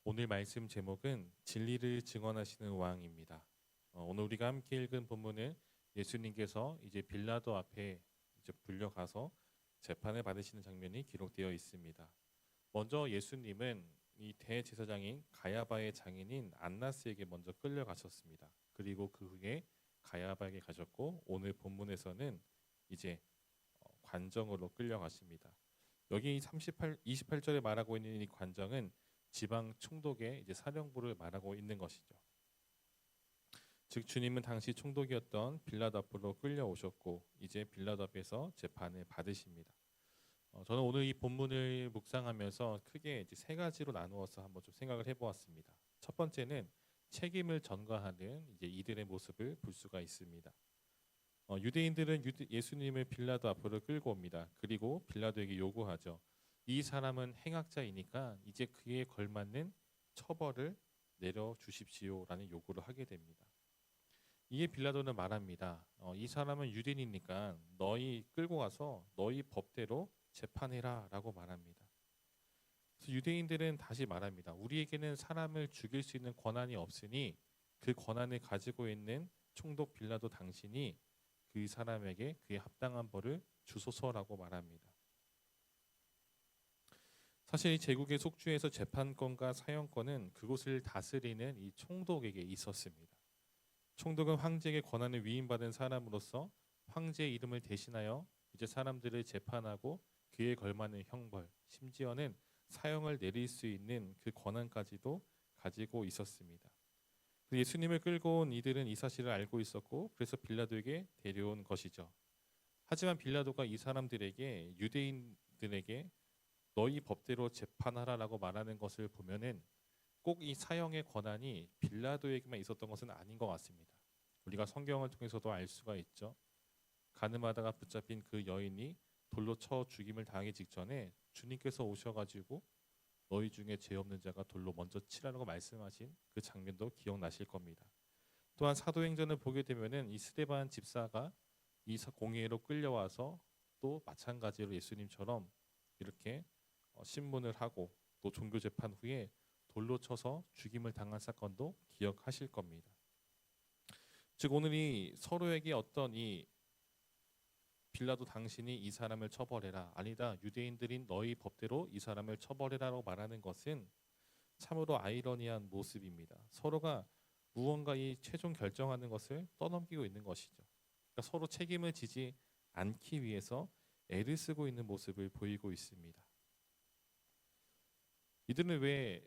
오늘 말씀 제목은 진리를 증언하시는 왕입니다. 오늘 우리가 함께 읽은 본문은 예수님께서 이제 빌라도 앞에 이제 불려가서 재판을 받으시는 장면이 기록되어 있습니다. 먼저 예수님은 이 대제사장인 가야바의 장인인 안나스에게 먼저 끌려가셨습니다. 그리고 그 후에 가야바에게 가셨고 오늘 본문에서는 이제 관정으로 끌려가십니다. 여기 28절에 말하고 있는 이 관정은 지방 총독의 이제 사령부를 말하고 있는 것이죠. 즉 주님은 당시 총독이었던 빌라도 앞으로 끌려오셨고 이제 빌라도 앞에서 재판을 받으십니다. 저는 오늘 이 본문을 묵상하면서 크게 이제 세 가지로 나누어서 한번 좀 생각을 해보았습니다. 첫 번째는 책임을 전가하는 이제 이들의 모습을 볼 수가 있습니다. 유대인들은 예수님을 빌라도 앞으로 끌고 옵니다. 그리고 빌라도에게 요구하죠. 이 사람은 행악자이니까 이제 그에 걸맞는 처벌을 내려주십시오라는 요구를 하게 됩니다. 이에 빌라도는 말합니다. 이 사람은 유대인이니까 너희 끌고 가서 너희 법대로 재판해라 라고 말합니다. 그래서 유대인들은 다시 말합니다. 우리에게는 사람을 죽일 수 있는 권한이 없으니 그 권한을 가지고 있는 총독 빌라도 당신이 그 사람에게 그에 합당한 벌을 주소서라고 말합니다. 사실 제국의 속주에서 재판권과 사형권은 그곳을 다스리는 이 총독에게 있었습니다. 총독은 황제에게 권한을 위임받은 사람으로서 황제의 이름을 대신하여 이제 사람들을 재판하고 그에 걸맞는 형벌, 심지어는 사형을 내릴 수 있는 그 권한까지도 가지고 있었습니다. 예수님을 끌고 온 이들은 이 사실을 알고 있었고 그래서 빌라도에게 데려온 것이죠. 하지만 빌라도가 이 사람들에게 유대인들에게 너희 법대로 재판하라라고 말하는 것을 보면은 꼭 이 사형의 권한이 빌라도에게만 있었던 것은 아닌 것 같습니다. 우리가 성경을 통해서도 알 수가 있죠. 가늠하다가 붙잡힌 그 여인이 돌로 쳐 죽임을 당하기 직전에 주님께서 오셔가지고 너희 중에 죄 없는 자가 돌로 먼저 치라고 말씀하신 그 장면도 기억나실 겁니다. 또한 사도행전을 보게 되면은 이 스데반 집사가 이 공회로 끌려와서 또 마찬가지로 예수님처럼 이렇게 신문을 하고 또 종교 재판 후에 돌로 쳐서 죽임을 당한 사건도 기억하실 겁니다. 즉 오늘이 서로에게 어떤 이 빌라도 당신이 이 사람을 처벌해라, 아니다 유대인들인 너희 법대로 이 사람을 처벌해라라고 말하는 것은 참으로 아이러니한 모습입니다. 서로가 무언가 이 최종 결정하는 것을 떠넘기고 있는 것이죠. 그러니까 서로 책임을 지지 않기 위해서 애를 쓰고 있는 모습을 보이고 있습니다. 이들은 왜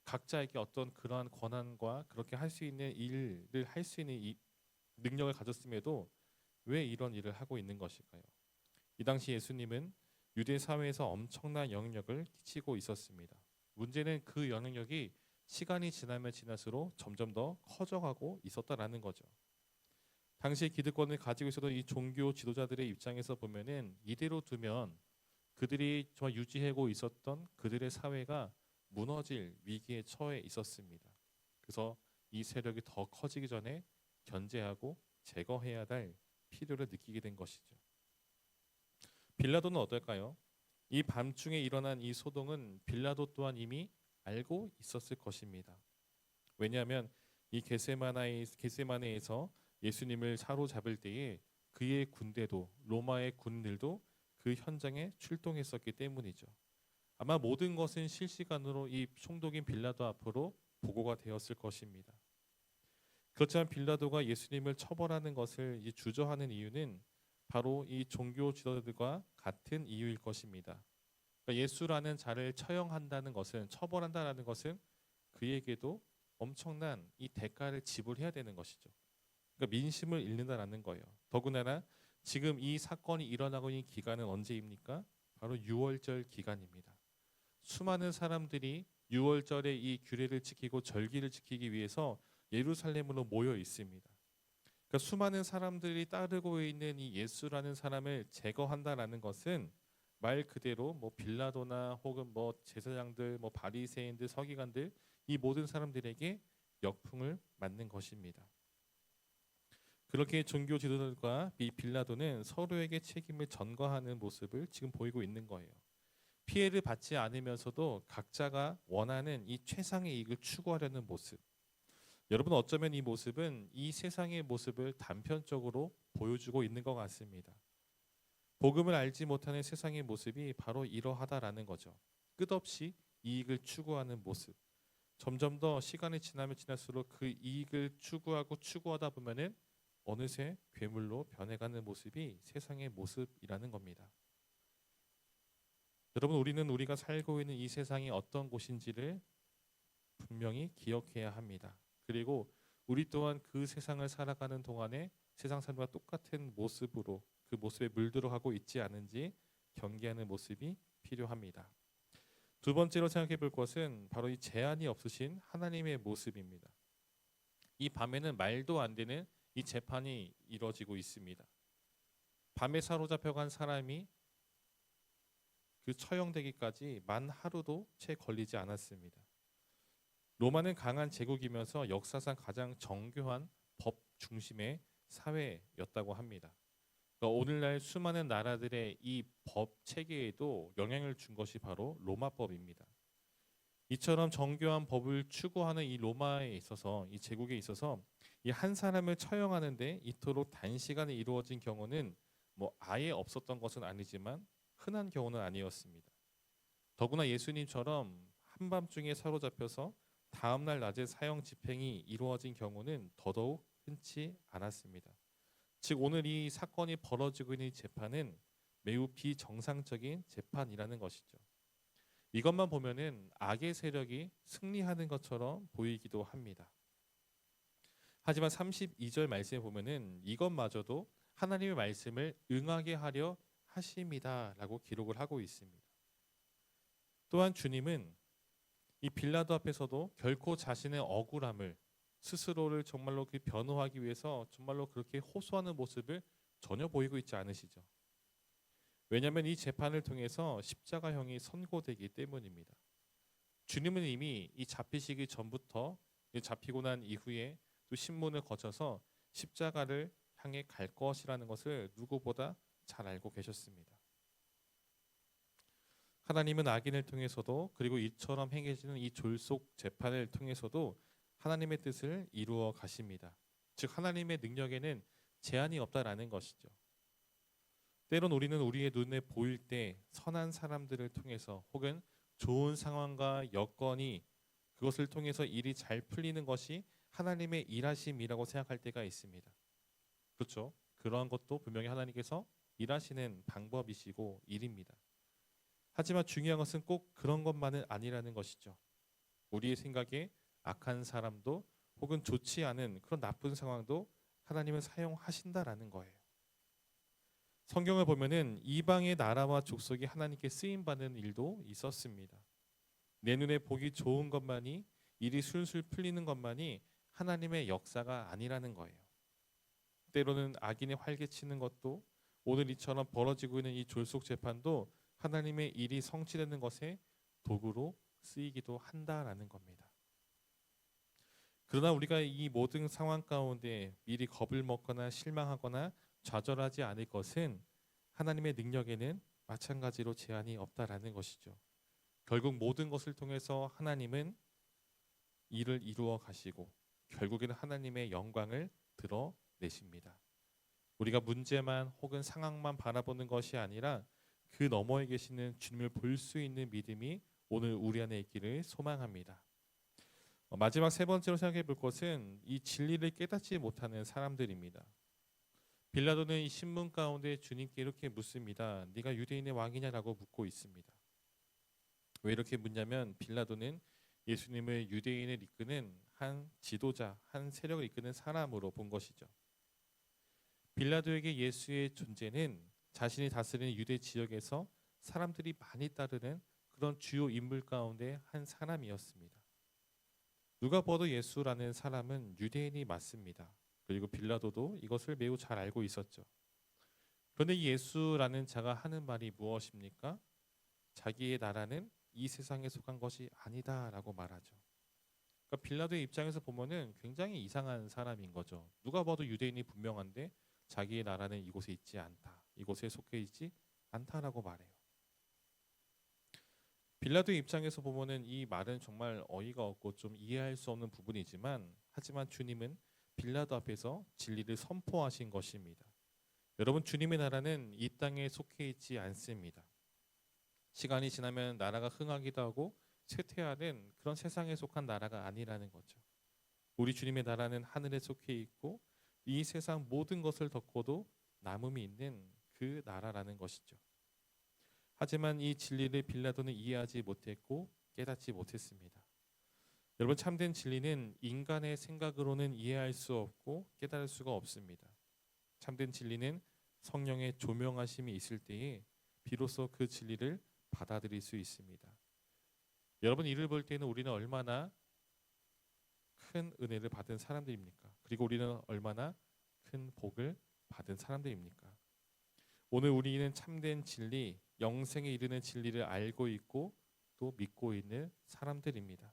각자에게 어떤 그러한 권한과 그렇게 할 수 있는 일을 할 수 있는 이 능력을 가졌음에도 왜 이런 일을 하고 있는 것일까요? 이 당시 예수님은 유대 사회에서 엄청난 영향력을 끼치고 있었습니다. 문제는 그 영향력이 시간이 지나면 지날수록 점점 더 커져가고 있었다라는 거죠. 당시 기득권을 가지고 있어도 이 종교 지도자들의 입장에서 보면은 이대로 두면 그들이 정말 유지하고 있었던 그들의 사회가 무너질 위기에 처해 있었습니다. 그래서 이 세력이 더 커지기 전에 견제하고 제거해야 할 필요를 느끼게 된 것이죠. 빌라도는 어떨까요? 이 밤중에 일어난 이 소동은 빌라도 또한 이미 알고 있었을 것입니다. 왜냐하면 이 겟세마네에서 예수님을 사로잡을 때에 그의 군대도 로마의 군들도 그 현장에 출동했었기 때문이죠. 아마 모든 것은 실시간으로 이 총독인 빌라도 앞으로 보고가 되었을 것입니다. 그렇지만 빌라도가 예수님을 처벌하는 것을 주저하는 이유는 바로 이 종교 지도자들과 같은 이유일 것입니다. 그러니까 예수라는 자를 처형한다는 것은 처벌한다는 것은 그에게도 엄청난 이 대가를 지불해야 되는 것이죠. 그러니까 민심을 잃는다라는 거예요. 더군다나 지금 이 사건이 일어나고 있는 기간은 언제입니까? 바로 유월절 기간입니다. 수많은 사람들이 유월절에 이 규례를 지키고 절기를 지키기 위해서 예루살렘으로 모여 있습니다. 그러니까 수많은 사람들이 따르고 있는 이 예수라는 사람을 제거한다라는 것은 말 그대로 뭐 빌라도나 혹은 뭐 제사장들, 뭐 바리새인들, 서기관들 이 모든 사람들에게 역풍을 맞는 것입니다. 그렇게 종교 지도자들과 이 빌라도는 서로에게 책임을 전가하는 모습을 지금 보이고 있는 거예요. 피해를 받지 않으면서도 각자가 원하는 이 최상의 이익을 추구하려는 모습. 여러분, 어쩌면 이 모습은 이 세상의 모습을 단편적으로 보여주고 있는 것 같습니다. 복음을 알지 못하는 세상의 모습이 바로 이러하다라는 거죠. 끝없이 이익을 추구하는 모습. 점점 더 시간이 지나면 지날수록 그 이익을 추구하다 보면은 어느새 괴물로 변해가는 모습이 세상의 모습이라는 겁니다. 여러분, 우리는 우리가 살고 있는 이 세상이 어떤 곳인지를 분명히 기억해야 합니다. 그리고 우리 또한 그 세상을 살아가는 동안에 세상 사람과 똑같은 모습으로 그 모습에 물들어가고 있지 않은지 경계하는 모습이 필요합니다. 두 번째로 생각해 볼 것은 바로 이 제한이 없으신 하나님의 모습입니다. 이 밤에는 말도 안 되는 이 재판이 이루어지고 있습니다. 밤에 사로잡혀간 사람이 그 처형되기까지 만 하루도 채 걸리지 않았습니다. 로마는 강한 제국이면서 역사상 가장 정교한 법 중심의 사회였다고 합니다. 그러니까 오늘날 수많은 나라들의 이 법 체계에도 영향을 준 것이 바로 로마법입니다. 이처럼 정교한 법을 추구하는 이 로마에 있어서, 이 제국에 있어서 이 한 사람을 처형하는데 이토록 단시간에 이루어진 경우는 뭐 아예 없었던 것은 아니지만 흔한 경우는 아니었습니다. 더구나 예수님처럼 한밤중에 사로잡혀서 다음날 낮에 사형 집행이 이루어진 경우는 더더욱 흔치 않았습니다. 즉 오늘 이 사건이 벌어지고 있는 재판은 매우 비정상적인 재판이라는 것이죠. 이것만 보면은 악의 세력이 승리하는 것처럼 보이기도 합니다. 하지만 32절 말씀에 보면은 이것마저도 하나님의 말씀을 응하게 하려 하심이다라고 기록을 하고 있습니다. 또한 주님은 이 빌라도 앞에서도 결코 자신의 억울함을 스스로를 정말로 그 변호하기 위해서 정말로 그렇게 호소하는 모습을 전혀 보이고 있지 않으시죠. 왜냐하면 이 재판을 통해서 십자가형이 선고되기 때문입니다. 주님은 이미 이 잡히시기 전부터 잡히고 난 이후에 또 신문을 거쳐서 십자가를 향해 갈 것이라는 것을 누구보다 잘 알고 계셨습니다. 하나님은 악인을 통해서도 그리고 이처럼 행해지는 이 졸속 재판을 통해서도 하나님의 뜻을 이루어 가십니다. 즉 하나님의 능력에는 제한이 없다라는 것이죠. 때론 우리는 우리의 눈에 보일 때 선한 사람들을 통해서 혹은 좋은 상황과 여건이 그것을 통해서 일이 잘 풀리는 것이 하나님의 일하심이라고 생각할 때가 있습니다. 그렇죠? 그러한 것도 분명히 하나님께서 일하시는 방법이시고 일입니다. 하지만 중요한 것은 꼭 그런 것만은 아니라는 것이죠. 우리의 생각에 악한 사람도 혹은 좋지 않은 그런 나쁜 상황도 하나님은 사용하신다라는 거예요. 성경을 보면은 이방의 나라와 족속이 하나님께 쓰임 받는 일도 있었습니다. 내 눈에 보기 좋은 것만이 일이 술술 풀리는 것만이 하나님의 역사가 아니라는 거예요. 때로는 악인의 활개치는 것도 오늘 이처럼 벌어지고 있는 이 졸속 재판도 하나님의 일이 성취되는 것에 도구로 쓰이기도 한다라는 겁니다. 그러나 우리가 이 모든 상황 가운데 미리 겁을 먹거나 실망하거나 좌절하지 않을 것은 하나님의 능력에는 마찬가지로 제한이 없다라는 것이죠. 결국 모든 것을 통해서 하나님은 일을 이루어 가시고 결국에는 하나님의 영광을 드러내십니다. 우리가 문제만 혹은 상황만 바라보는 것이 아니라 그 너머에 계시는 주님을 볼 수 있는 믿음이 오늘 우리 안에 있기를 소망합니다. 마지막 세 번째로 생각해 볼 것은 이 진리를 깨닫지 못하는 사람들입니다. 빌라도는 이 신문 가운데 주님께 이렇게 묻습니다. 네가 유대인의 왕이냐라고 묻고 있습니다. 왜 이렇게 묻냐면 빌라도는 예수님을 유대인을 이끄는 한 지도자, 한 세력을 이끄는 사람으로 본 것이죠. 빌라도에게 예수의 존재는 자신이 다스리는 유대 지역에서 사람들이 많이 따르는 그런 주요 인물 가운데 한 사람이었습니다. 누가 봐도 예수라는 사람은 유대인이 맞습니다. 그리고 빌라도도 이것을 매우 잘 알고 있었죠. 그런데 예수라는 자가 하는 말이 무엇입니까? 자기의 나라는 이 세상에 속한 것이 아니다라고 말하죠. 그러니까 빌라도의 입장에서 보면은 굉장히 이상한 사람인 거죠. 누가 봐도 유대인이 분명한데 자기의 나라는 이곳에 있지 않다. 이곳에 속해 있지 않다라고 말해요. 빌라도의 입장에서 보면은 이 말은 정말 어이가 없고 좀 이해할 수 없는 부분이지만, 하지만 주님은 빌라도 앞에서 진리를 선포하신 것입니다. 여러분, 주님의 나라는 이 땅에 속해 있지 않습니다. 시간이 지나면 나라가 흥하기도 하고 쇠퇴하는 그런 세상에 속한 나라가 아니라는 거죠. 우리 주님의 나라는 하늘에 속해 있고 이 세상 모든 것을 덮고도 남음이 있는 그 나라라는 것이죠. 하지만 이 진리를 빌라도는 이해하지 못했고 깨닫지 못했습니다. 여러분, 참된 진리는 인간의 생각으로는 이해할 수 없고 깨달을 수가 없습니다. 참된 진리는 성령의 조명하심이 있을 때에 비로소 그 진리를 받아들일 수 있습니다. 여러분, 이를 볼 때는 우리는 얼마나 큰 은혜를 받은 사람들입니까? 그리고 우리는 얼마나 큰 복을 받은 사람들입니까? 오늘 우리는 참된 진리, 영생에 이르는 진리를 알고 있고 또 믿고 있는 사람들입니다.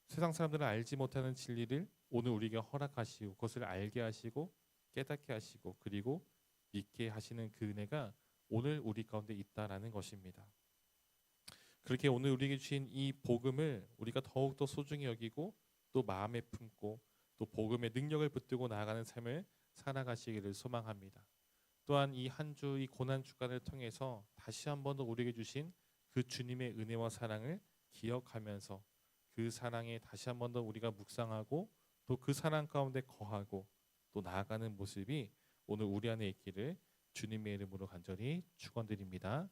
세상 사람들은 알지 못하는 진리를 오늘 우리에게 허락하시고 그것을 알게 하시고 깨닫게 하시고 그리고 믿게 하시는 그 은혜가 오늘 우리 가운데 있다라는 것입니다. 그렇게 오늘 우리에게 주신 이 복음을 우리가 더욱더 소중히 여기고 또 마음에 품고 또 복음의 능력을 붙들고 나아가는 삶을 살아가시기를 소망합니다. 또한 이 한 주 이 고난 주간을 통해서 다시 한 번 더 우리에게 주신 그 주님의 은혜와 사랑을 기억하면서 그 사랑에 다시 한 번 더 우리가 묵상하고 또 그 사랑 가운데 거하고 또 나아가는 모습이 오늘 우리 안에 있기를 주님의 이름으로 간절히 축원드립니다.